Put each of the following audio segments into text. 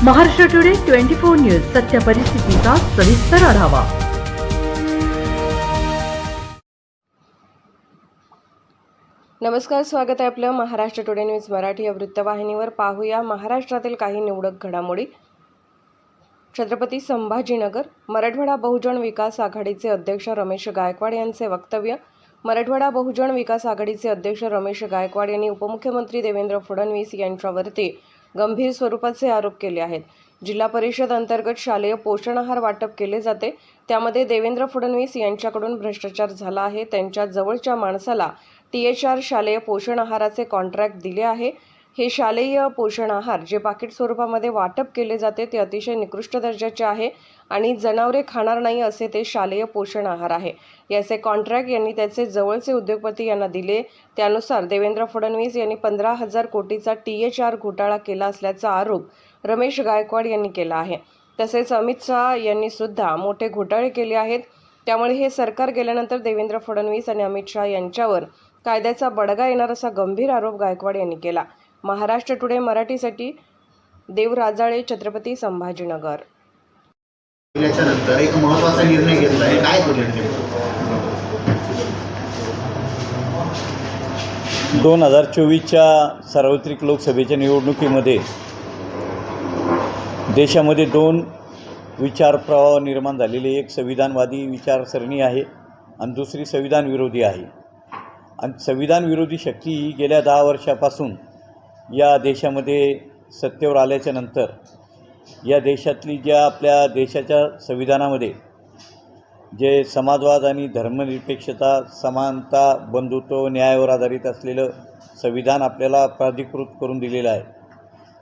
Maharashtra today 24 news सत्य परिस्थितीचा सविस्तर आढावा। नमस्कार, स्वागत आहे आपलं महाराष्ट्र टुडे न्यूज मराठी या वृत्तवाहिनीवर। पाहूया महाराष्ट्रातील काही निवडक घडामोडी। छत्रपती संभाजीनगर, मराठवाडा बहुजन विकास आघाडीचे अध्यक्ष रमेश गायकवाड यांचे वक्तव्य। मराठवाडा बहुजन विकास आघाडीचे अध्यक्ष रमेश गायकवाड यांनी उपमुख्यमंत्री देवेंद्र फडणवीस यांच्यावरती गंभीर स्वरूपाचे आरोप केले आहेत। जिल्हा परिषद अंतर्गत शालेय पोषण आहार वाटप केले जाते, त्यामध्ये देवेंद्र फडणवीस यांच्याकडून भ्रष्टाचार झाला आहे। त्यांच्या जवळच्या माणसाला THR शालेय पोषण आहाराचे कॉन्ट्रॅक्ट दिले आहे। हे शालेय पोषण आहार जे पाकिट स्वरूपामध्ये वाटप केले जाते ते अतिशय निकृष्ट दर्जाचे आहे आणि जनावरे खाणार नाही असे ते शालेय पोषण आहार आहे। याचे कॉन्ट्रॅक्ट यांनी त्याचे जवळचे उद्योगपती यांना दिले। त्यानुसार देवेंद्र फडणवीस यांनी 15,000 कोटीचा THR घोटाळा केला असल्याचा आरोप रमेश गायकवाड यांनी केला आहे। तसेच अमित शहा यांनी सुद्धा मोठे घोटाळे केले आहेत। त्यामुळे हे सरकार गेल्यानंतर देवेंद्र फडणवीस आणि अमित शहा यांच्यावर कायद्याचा बडगा येणार असा गंभीर आरोप गायकवाड यांनी केला। महाराष्ट्र टुडे मराठीसाठी देव राजाळे, छत्रपती संभाजीनगर। नंतर एक महत्त्वाचा निर्णय घेतला आहे, काय तो निर्णय? 2024च्या सार्वत्रिक लोकसभेच्या निवडणुकीमध्ये देशामध्ये दोन विचार प्रवाह निर्माण झालेले, एक संविधानवादी विचारसरणी आहे आणि दुसरी संविधान विरोधी आहे। आणि संविधान विरोधी शक्ती ही गेल्या 10 वर्षापासून या देशामध्ये सत्तेवर आल्याच्या नंतर या देशातली ज्या आपल्या देशाच्या संविधानामध्ये जे समाजवाद आणि धर्मनिरपेक्षता, समानता, बंधुत्व, न्यायावर आधारित असलेलं संविधान आपल्याला प्राधिकृत करून दिलेलं आहे,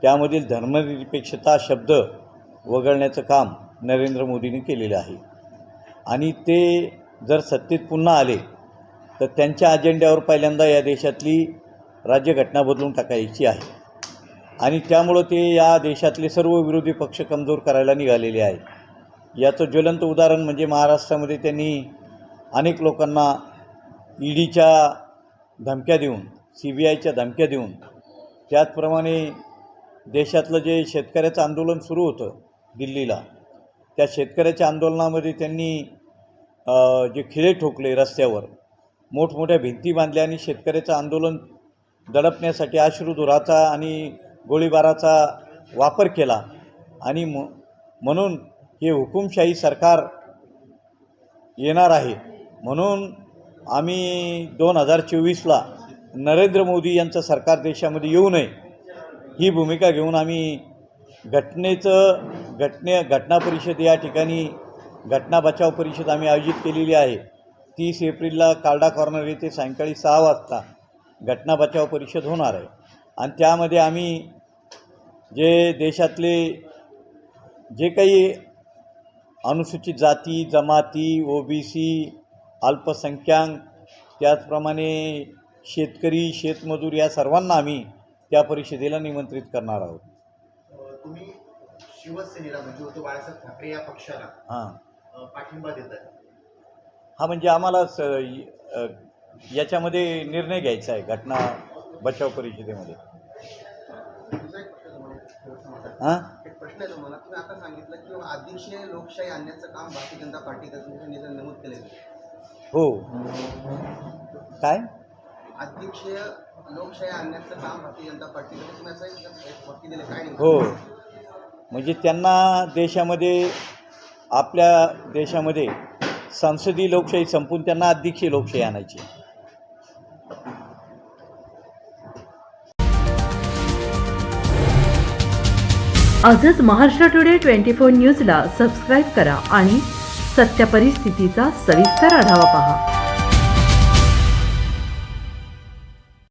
त्यामधील धर्मनिरपेक्षता शब्द वगळण्याचं काम नरेंद्र मोदींनी केलेलं आहे। आणि ते जर सत्तेत पुन्हा आले तर त्यांच्या अजेंड्यावर पहिल्यांदा या देशातली राज्यघटना बदलून टाकायची आहे आणि त्यामुळं ते या देशातले सर्व विरोधी पक्ष कमजोर करायला निघालेले आहेत। याचं ज्वलंत उदाहरण म्हणजे महाराष्ट्रामध्ये त्यांनी अनेक लोकांना EDच्या धमक्या देऊन, CBIच्या धमक्या देऊन, त्याचप्रमाणे देशातलं जे शेतकऱ्याचं आंदोलन सुरू होतं दिल्लीला, त्या शेतकऱ्याच्या आंदोलनामध्ये त्यांनी जे खिळे ठोकले, रस्त्यावर मोठमोठ्या भिंती बांधल्या आणि शेतकऱ्याचं आंदोलन दडपण्यासाठी अश्रुधुराचा आणि गोळीबाराचा वापर केला। आणि म्हणून हे हुकुमशाही सरकार येणार आहे म्हणून आम्ही 2024ला नरेंद्र मोदी यांचं सरकार देशामध्ये येऊ नये ही भूमिका घेऊन आम्ही घटना परिषद या ठिकाणी घटना बचाव परिषद आम्ही आयोजित केलेली आहे। 30 एप्रिलला कालडा कॉर्नर येथे सायंकाळी 6 वाजता घटना बचाव परिषद होणार आहे आणि त्यामध्ये आम्ही जे देशातले जे काही अनुसूचित जाती, जमाती, OBC, अल्पसंख्याक, त्याचप्रमाणे शेतकरी, शेतमजूर या सर्वांना आम्ही त्या परिषदेला निमंत्रित करणार आहोत। तुम्ही शिवसेनेला म्हणजे उद्धव बाळासाहेब ठाकरे या पक्षाला पाठिंबा देत आहे? हा, म्हणजे आम्हाला याच्यामध्ये निर्णय घ्यायचा आहे घटना बचाव परिषदेमध्ये। एक प्रश्न आहे तुम्हाला, तुम्ही आता सांगितलं की अध्यक्षीय लोकशाही आणण्याचं काम भारतीय जनता पार्टी करते, नमूद केले हो। काय अध्यक्षीय लोकशाही आणण्याचं काम भारतीय जनता पार्टी करते, तुम्ही असं वक्ती दिले, काय? हो, म्हणजे त्यांना देशामध्ये, आपल्या देशामध्ये संसदीय लोकशाही संपून त्यांना अध्यक्षीय लोकशाही आणायची। आजच महाराष्ट्र टुडे 24 न्यूजला सबस्क्राईब करा आणि सत्य परिस्थितीचा सविस्तर आढावा पहा।